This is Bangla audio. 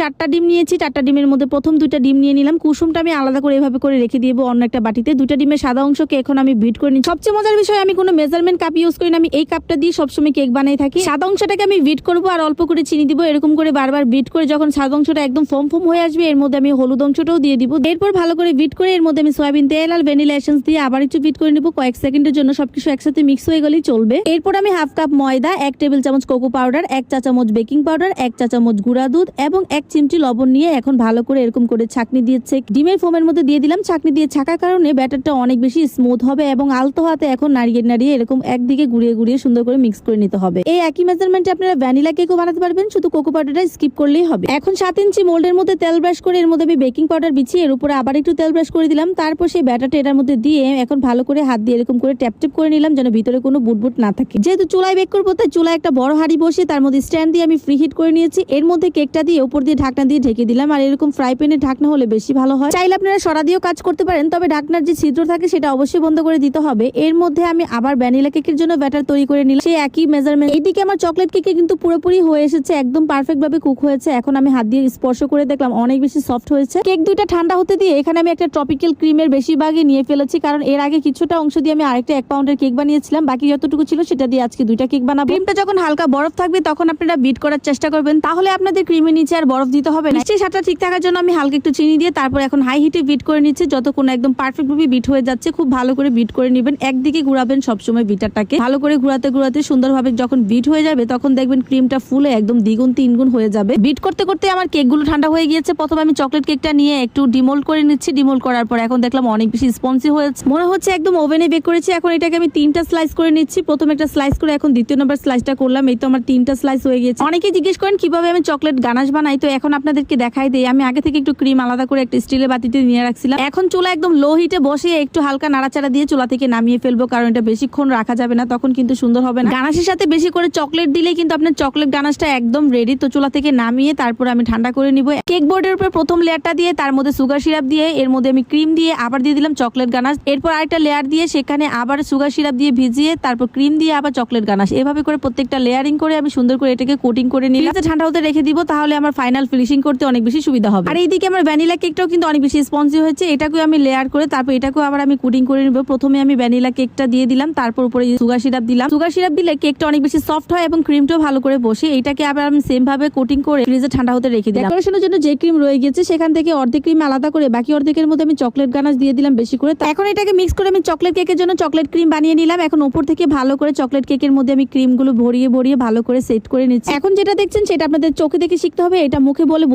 4টা ডিম নিয়েছি। 4টা ডিমের মধ্যে প্রথম 2টা ডিম নিয়ে নিলাম। কুসুমটা আমি আলাদা করে এভাবে করে রেখে দিব অন্য একটা বাটিতে। 2টা ডিমের সাদা অংশকে এখন আমি বিট করে নিই। সবচেয়ে মজার বিষয়, আমি কোনো মেজারমেন্ট কাপ ইউজ করি না, আমি এই কাপটা দিয়ে সবসময় কেক বানাই থাকি। সাদা অংশটাকে আমি বিট করবো আর অল্প করে চিনি দিব। এরকম করে বারবার বিট করে যখন সাদা অংশটা একদম ফোম ফোম হয়ে আসবে, এর মধ্যে আমি হলুদ অংশটাও দিয়ে দিব। এরপর ভালো করে বিট করে এর মধ্যে আমি সয়াবিন তেল আর ভ্যানিলা এসেন্স দিয়ে আবার একটু বিট করে নিব। কয়েক সেকেন্ডের জন্য সবকিছু একসাথে মিক্স হয়ে গেলেই চলবে। এরপর আমি হাফ কাপ ময়দা, 1 টেবিল চামচ কোকো পাউডার, 1 চা চামচ বেকিং পাউডার, 1 চা চামচ গুঁড়া দুধ এবং 1 চিমটি লবণ নিয়ে এখন ভালো করে এরকম করে ছাঁকনি দিয়েছে ডিমের ফোমের মধ্যে দিয়ে দিলাম। ছাঁকনি দিয়ে ছাকার কারণে ব্যাটারটা অনেক বেশি স্মুথ হবে এবং আলতো হাতে এখন নাড়িয়ে এরকম একদিকে ঘুরিয়ে সুন্দর করে মিক্স করে নিতে হবে। এই একই মেজারমেন্টে আপনারা ভ্যানিলা কেকও বানাতে পারবেন, শুধু কোকো পাউডারটা স্কিপ করলেই হবে। এখন 7 ইঞ্চি মোল্ডের মধ্যে তেল ব্রাশ করে এর মধ্যে আমি বেকিং পাউডার বিছিয়ে এর উপরে আবার একটু তেল ব্রাশ করে দিলাম। তারপর সেই ব্যাটারটা এটার মধ্যে দিয়ে এখন ভালো করে হাত দিয়ে এরকম করে ট্যাপ করে নিলাম, যেন ভিতরে কোনো বুটবুট না থাকে। যেহেতু চুলায় বেক করবো, তাই চুলায় একটা বড় হাঁড়ি বসে তার মধ্যে স্ট্যান্ড দিয়ে আমি ফ্রি হিট করে নিয়েছি। এর মধ্যে কেকটা দিয়ে উপর দিয়ে ঢাকনা দিয়ে ঢেকে দিলাম। আর এরকম ফ্রাই প্যানে ঢাকনা হলে বেশি ভালো হয়। চাইলে আপনারা সরা দিয়েও কাজ করতে পারেন, তবে ঢাকনার যে ছিদ্র থাকে সেটা অবশ্যই বন্ধ করে দিতে হবে। এর মধ্যে আমি আবার ভ্যানিলা কেকের জন্য ব্যাটার তৈরি করে নিলাম, সেই একই মেজারমেন্ট। এইদিকে আমার চকলেট কেকে কিন্তু পুরোপুরি হয়ে এসেছে, একদম পারফেক্ট ভাবে কুক হয়েছে। এখন আমি হাত দিয়ে স্পর্শ করে দেখলাম অনেক বেশি সফট হয়েছে। কেক দুইটা ঠান্ডা হতে দিয়ে এখানে আমি একটা ট্রপিক্যাল ক্রিমের বেশিরভাগই নিয়ে ফেলেছি, কারণ এর আগে কিছুটা অংশ দিয়ে আমি আরেকটা 1 পাউন্ডের কেক বানিয়েছিলাম। বাকি যতটুকু ছিল সেটা দিয়ে আজকে 2টা কেক বানাবো। ক্রিমটা যখন হালকা বরফ থাকবে তখন আপনারা বিট করার চেষ্টা করবেন, তাহলে আপনাদের ক্রিমের নিচে আর বরফ দিতে হবে না। নিশ্চয়ই সাথে ঠিক থাকার জন্য আমি হালকা একটু চিনি দিয়ে তারপর এখন হাই হিটে বিট করে নিচ্ছি, যতক্ষণ একদম পারফেক্ট ভাবে বিট হয়ে যাচ্ছে। খুব ভালো করে বিট করে নেবেন, একদিকে ঘুরাবেন সবসময় বিটারটাকে। ভালো করে ঘুরাতে সুন্দরভাবে যখন বিট হয়ে যাবে তখন দেখবেন ক্রিমটা ফুলে একদম দ্বিগুণ 3 গুণ হয়ে যাবে। বিট করতে করতে আমার কেকগুলো ঠান্ডা হয়ে গিয়েছে। প্রথমে আমি চকলেট কেকটা নিয়ে একটু ডিমোল্ড করে নিচ্ছি। ডিমোল্ড করার পর এখন দেখলাম অনেক বেশি স্পঞ্জি হয়েছে, মনে হচ্ছে একদম ওভেনে বেক করেছি। এখন এটাকে আমি 3টা স্লাইস করে নিচ্ছি। প্রথম একটা স্লাইস করে এখন দ্বিতীয় নম্বর স্লাইসটা করলাম। এই তো আমার 3টা স্লাইস হয়ে গিয়েছে। অনেকেই জিজ্ঞেস করেন কিভাবে আমি চকলেট গানাশ বানাই, তো এখন আপনাদেরকে দেখাই দেই। আমি আগে থেকে একটু ক্রিম আলাদা করে একটা স্টিলের বাটিতে নিয়ে রাখছিলাম। এখন চুলা একদম লো হিটে বসিয়ে একটু হালকা নাড়াচাড়া দিয়ে চুলা থেকে নামিয়ে ফেলবো, কারণ এটা বেশিক্ষণ রাখা যাবে না, তখন কিন্তু সুন্দর হবে না। গানাশের সাথে বেশি করে চকলেট দিলে কিন্তু আপনার চকলেট গানাশটা একদম রেডি। তো চুলা থেকে নামিয়ে তারপর আমি ঠান্ডা করে নিব। কেক বোর্ডের উপর প্রথম লেয়ারটা দিয়ে তার মধ্যে সুগার সিরাপ দিয়ে এর মধ্যে আমি ক্রিম দিয়ে আবার দিয়ে দিলাম চকলেট গানাশ। এরপর আরেকটা লেয়ার দিয়ে সেখানে আবার সুগার সিরাপ দিয়ে ভিজিয়ে তারপর ক্রিম দিয়ে আবার চকলেট গানাশ, এভাবে করে প্রত্যেকটা লেয়ারিং করে আমি সুন্দর করে এটাকে কোটিং করে নিলাম। ঠান্ডা হতে রেখে দিব, তাহলে আমার ফাইনাল ফিনিশিং করতে অনেক বেশি সুবিধা হবে। আর এইদিকে আমার ভ্যানিলা কেকটাও কিন্তু অনেক বেশি স্পঞ্জি হয়েছে। এটাকেও আমি লেয়ার করে তারপর এটাকেও আবার আমি কোটিং করে নিব। প্রথমে আমি ভ্যানিলা কেকটা দিয়ে দিলাম, তারপর উপরে সুগার সিরাপ দিলাম। সুগার সিরাপ দিলে কেকটা অনেক বেশি সফট হয় এবং ক্রিমটাও ভালো করে বসে। এটাকে আবার আমি সেম ভাবে কোটিং করে ফ্রিজে ঠান্ডা হতে রেখে দিলাম। ডেকোরেশনের জন্য যে ক্রিম রয়ে গেছে সেখান থেকে অর্ধেক ক্রিম আলাদা করে বাকি অর্ধেকের মধ্যে আমি চকলেট গানাশ দিয়ে দিলাম বেশি করে। এখন এটাকে মিক্স করে আমি চকলেট কেকের জন্য চকলেট ক্রিম বানিয়ে নিলাম। এখন উপর থেকে ভালো করে চকলেট কেকের মধ্যে আমি ক্রিমগুলো ভরিয়ে ভালো করে সেট করে নিচ্ছি। এখন যেটা দেখছেন সেটা আপনাদের চোখে দেখে শিখতে হবে, এটা মুখে বলে